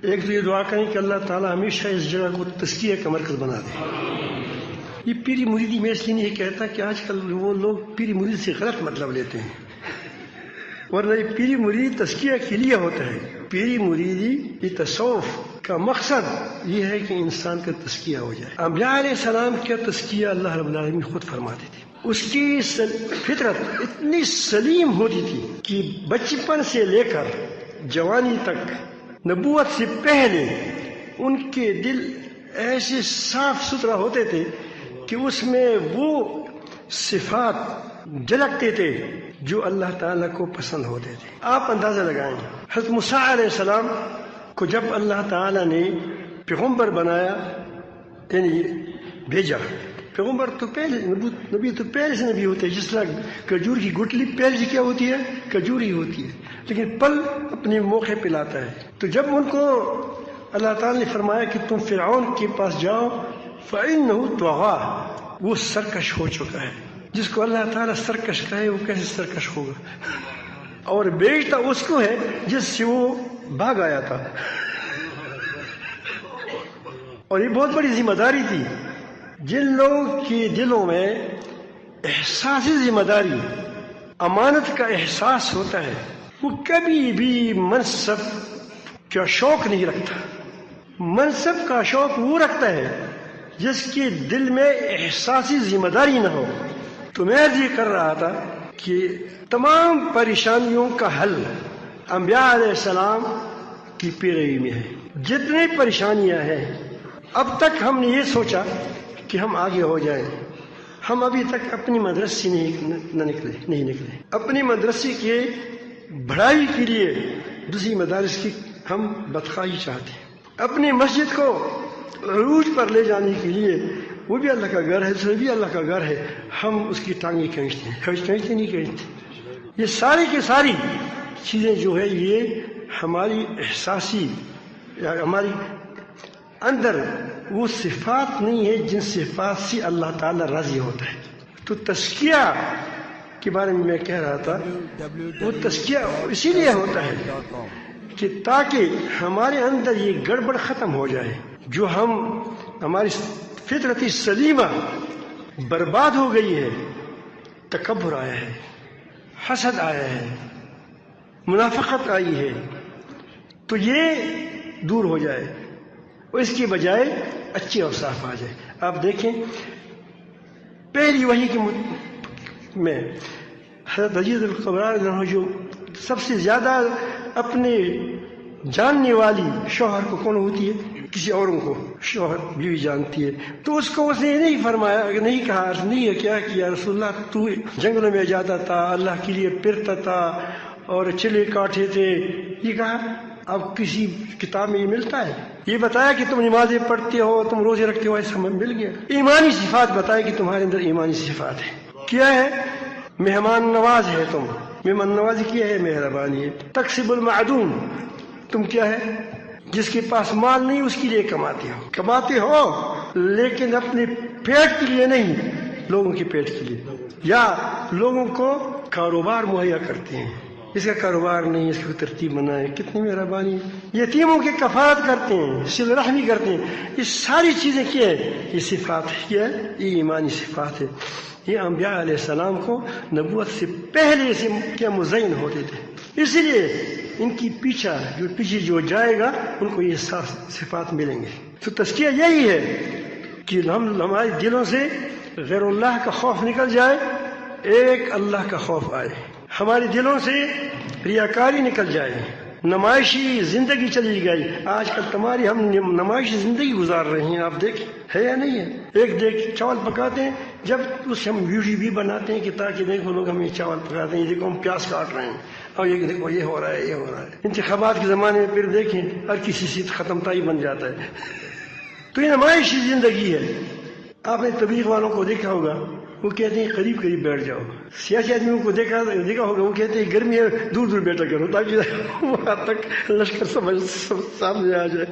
ایک تو یہ دعا کریں کہ اللہ تعالیٰ ہمیشہ اس جگہ کو تزکیہ کا مرکز بنا دے. یہ پیری مریدی میں اس لیے نہیں کہتا کہ آج کل وہ لوگ پیری مرید سے غلط مطلب لیتے ہیں، ورنہ یہ پیری مرید تزکیہ کے لیے ہوتا ہے. پیری مریدی یہ تصوف کا مقصد یہ ہے کہ انسان کا تزکیہ ہو جائے. انبیاء علیہ السلام کا تزکیہ اللہ رب العالمین خود فرماتے تھے. اس کی فطرت اتنی سلیم ہوتی تھی کہ بچپن سے لے کر جوانی تک، نبوت سے پہلے ان کے دل ایسے صاف ستھرا ہوتے تھے کہ اس میں وہ صفات جھلکتے تھے جو اللہ تعالیٰ کو پسند ہوتے تھے. آپ اندازہ لگائیں، حضرت موسیٰ علیہ السلام کو جب اللہ تعالیٰ نے پیغمبر بنایا، یعنی بھیجا، پیغمبر تو پہلے نبی تو پہلے سے نبی ہوتے ہیں. جس طرح کھجور کی گٹلی پہلے سے کیا ہوتی ہے؟ کھجور ہی ہوتی ہے، لیکن پل اپنے موقع پہ لاتا ہے. تو جب ان کو اللہ تعالیٰ نے فرمایا کہ تم فرعون کے پاس جاؤ، فَإِنَّهُ طَغَىٰ، وہ سرکش ہو چکا ہے. جس کو اللہ تعالیٰ سرکش کہے وہ کیسے سرکش ہوگا؟ اور بیچتا اس کو ہے جس سے وہ بھاگ آیا تھا. اور یہ بہت بڑی ذمہ داری تھی. جن لوگوں کے دلوں میں احساسی ذمہ داری، امانت کا احساس ہوتا ہے، وہ کبھی بھی منصب کا شوق نہیں رکھتا. منصب کا شوق وہ رکھتا ہے جس کے دل میں احساسی ذمہ داری نہ ہو. تو میں یہ کر رہا تھا کہ تمام پریشانیوں کا حل انبیاء علیہ السلام کی پیروی میں ہے. جتنی پریشانیاں ہیں، اب تک ہم نے یہ سوچا کہ ہم آگے ہو جائیں. ہم ابھی تک اپنی مدرسے نہیں نکلے. اپنی مدرسے کے بڑھائی کے لیے دوسری مدارس کی ہم بدخواہی چاہتے ہیں. اپنی مسجد کو عروج پر لے جانے کے لیے، وہ بھی اللہ کا گھر ہے، دوسرا بھی اللہ کا گھر ہے، ہم اس کی ٹانگیں کھینچتے ہیں. کھینچتے نہیں کھینچتے. یہ ساری کی ساری چیزیں جو ہے یہ ہماری احساسی یا ہماری اندر وہ صفات نہیں ہے جن صفات سے اللہ تعالیٰ راضی ہوتا ہے. تو تزکیہ کے بارے میں کہہ رہا تھا، وہ تزکیہ اسی لیے ہوتا ہے کہ تاکہ ہمارے اندر یہ گڑبڑ ختم ہو جائے جو ہماری فطرت سلیمہ برباد ہو گئی ہے. تکبر آیا ہے، حسد آیا ہے، منافقت آئی ہے، تو یہ دور ہو جائے اور اس کی بجائے اچھے اوصاف آ جائے. آپ دیکھیں پہلی وحی کے میں حضرت عزیز القبرار جو سب سے زیادہ اپنے جاننے والی شوہر کو کون ہوتی ہے؟ کسی اوروں کو شوہر بیوی جانتی ہے. تو اس کو اس نے نہیں فرمایا، نہیں کہا، نہیں کیا کہ رسول اللہ تو جنگلوں میں جاتا تھا، اللہ کے لیے پھرتا تھا اور چلے کاٹے تھے. یہ کہا اب کسی کتاب میں یہ ملتا ہے؟ یہ بتایا کہ تم نمازیں پڑھتے ہو، تم روزے رکھتے ہو، ایسا مل گیا. ایمانی صفات بتایا کہ تمہارے اندر ایمانی صفات ہے. کیا ہے؟ مہمان نواز ہے. تم مہمان نوازی کیا ہے؟ مہربانی ہے. تکسب المعدوم، تم کیا ہے؟ جس کے پاس مال نہیں اس کے لیے کماتے ہو لیکن اپنے پیٹ کے لیے نہیں، لوگوں کے پیٹ کے لیے، یا لوگوں کو کاروبار مہیا کرتے ہیں. اس کا کاروبار نہیں، اس کی ترتیب بنائے. کتنی مہربانی. یتیموں کی کفالت کرتے ہیں، صلہ رحمی کرتے ہیں. یہ ساری چیزیں کیا ہے؟ یہ صفات کیا ہے؟ یہ ایمانی صفات ہے. یہ انبیاء علیہ السلام کو نبوت سے پہلے سے کیا مزین ہوتے تھے. اسی لیے ان کی پیچھے جو جائے گا ان کو یہ صفات ملیں گے. تو تزکیہ یہی ہے کہ ہمارے دلوں سے غیر اللہ کا خوف نکل جائے، ایک اللہ کا خوف آئے. ہمارے دلوں سے ریاکاری نکل جائے، نمائشی زندگی چلی گئی. آج کل تمہاری ہم نمائشی زندگی گزار رہے ہیں. آپ دیکھ ہے یا نہیں ہے؟ ایک دیکھ چاول پکاتے ہیں، جب اس ہم ویڈیو بھی بناتے ہیں کہ تاکہ دیکھو لوگ ہم یہ چاول پکاتے ہیں، یہ دیکھو ہم پیاز کاٹ رہے ہیں، اور یہ دیکھو یہ ہو رہا ہے، یہ ہو رہا ہے. انتخابات کے زمانے میں پھر دیکھیں ہر کسی سے ختم تائی بن جاتا ہے. تو یہ نمائشی زندگی ہے. آپ نے تبلیغ والوں کو دیکھا ہوگا، وہ کہتے ہیں قریب قریب بیٹھ جاؤ. سیاسی آدمیوں کو دیکھا ہوگا، وہ کہتے ہیں گرمی ہے دور دور بیٹھا کرو تاکہ وہاں تک لشکر سامنے آ جائے.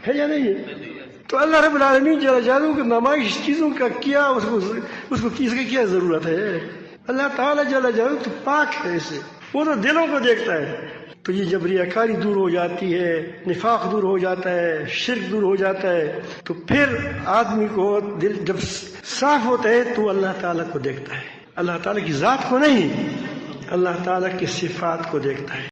ہے یا نہیں ہے؟ تو اللہ رب العالمین جل جلالہ کو نمائش چیزوں کا کیا، اس کو کس کی کیا ضرورت ہے؟ اللہ تعالیٰ جل جلالہ تو پاک ہے. اسے وہ تو دلوں کو دیکھتا ہے. تو یہ جب ریاکاری دور ہو جاتی ہے، نفاق دور ہو جاتا ہے، شرک دور ہو جاتا ہے، تو پھر آدمی کو دل جب صاف ہوتا ہے تو اللہ تعالیٰ کو دیکھتا ہے، اللہ تعالیٰ کی ذات کو نہیں، اللہ تعالیٰ کی صفات کو دیکھتا ہے۔